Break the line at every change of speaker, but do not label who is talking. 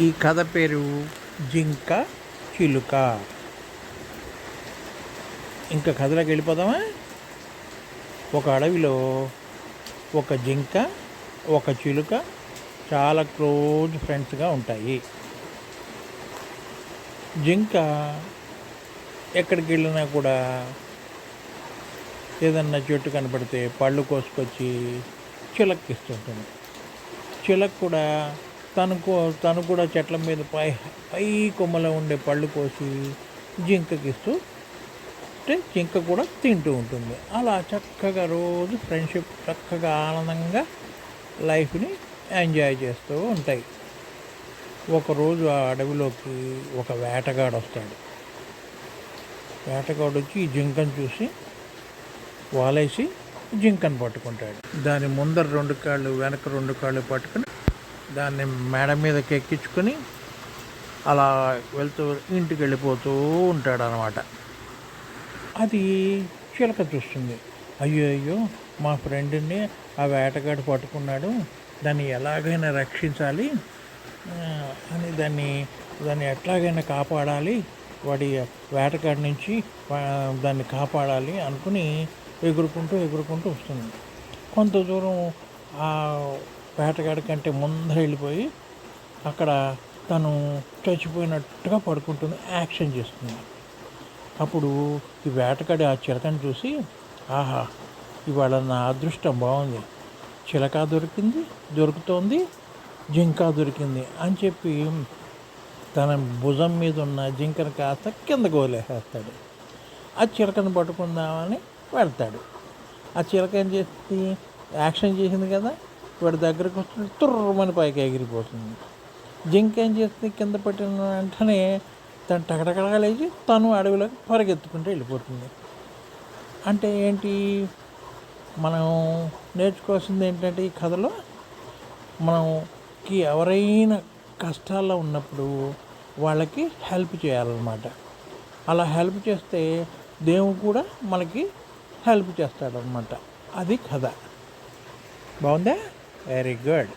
ఈ కథ పేరు జింక చిలుక. ఇంకా కథలోకి వెళ్ళిపోదామా? ఒక అడవిలో ఒక జింక ఒక చిలుక చాలా క్లోజ్ ఫ్రెండ్స్గా ఉంటాయి. జింక ఎక్కడికి వెళ్ళినా కూడా ఏదన్నా చెట్టు కనపడితే పళ్ళు కోసుకొచ్చి చిలక్కిస్తుంటుంది. చిలక కూడా తను కూడా చెట్ల మీద పై కొమ్మలో ఉండే పళ్ళు కోసి జింకకిస్తూ జింక కూడా తింటూ ఉంటుంది. అలా చక్కగా రోజు ఫ్రెండ్షిప్ చక్కగా ఆనందంగా లైఫ్ని ఎంజాయ్ చేస్తూ ఉంటాయి. ఒకరోజు ఆ అడవిలోకి ఒక వేటగాడు వస్తాడు. వేటగాడు వచ్చి ఈ జింకను చూసి వాలేసి జింకను పట్టుకుంటాడు. దాని ముందర 2 కాళ్ళు వెనక 2 కాళ్ళు పట్టుకుని దాన్ని మేడ మీదకి ఎక్కించుకొని అలా వెళ్తూ ఇంటికి వెళ్ళిపోతూ ఉంటాడు అన్నమాట. అది చిలక చూస్తుంది. అయ్యో మా ఫ్రెండ్ని ఆ వేటగాడు పట్టుకున్నాడు, దాన్ని ఎలాగైనా రక్షించాలి అని దాన్ని ఎట్లాగైనా కాపాడాలి, వాడి వేటగాడి నుంచి దాన్ని కాపాడాలి అనుకుని ఎగురుకుంటూ వస్తుంది. కొంత దూరం ఆ వేటగాడి కంటే ముందర వెళ్ళిపోయి అక్కడ తను చచ్చిపోయినట్టుగా పడుకుంటుంది, యాక్షన్ చేస్తుంది. అప్పుడు ఈ వేటగాడి ఆ చిలకను చూసి, ఆహా ఇవాళ నా అదృష్టం బాగుంది, చిలక దొరుకుతోంది, జింక దొరికింది అని చెప్పి తన భుజం మీద ఉన్న జింకను కాస్త కిందకు వదిలేసేస్తాడు. ఆ చిలకను పట్టుకుందామని వెళ్తాడు. ఆ చిలక ఏం చేస్తుంది, యాక్షన్ చేసింది కదా, వాడి దగ్గరకు వస్తుంది, తుర్రమని పైకి ఎగిరిపోతుంది. జింక ఏం చేస్తుంది, కింద పట్టిన వెంటనే తను టకటకగా లేచి తను అడవిలోకి పరిగెత్తుకుంటూ వెళ్ళిపోతుంది. అంటే ఏంటి, మనం నేర్చుకోవాల్సింది ఏంటంటే ఈ కథలో మనకి ఎవరైనా కష్టాల్లో ఉన్నప్పుడు వాళ్ళకి హెల్ప్ చేయాలన్నమాట. అలా హెల్ప్ చేస్తే దేవుడు కూడా మనకి హెల్ప్ చేస్తాడనమాట. అది కథ. బాగుందా? Very good.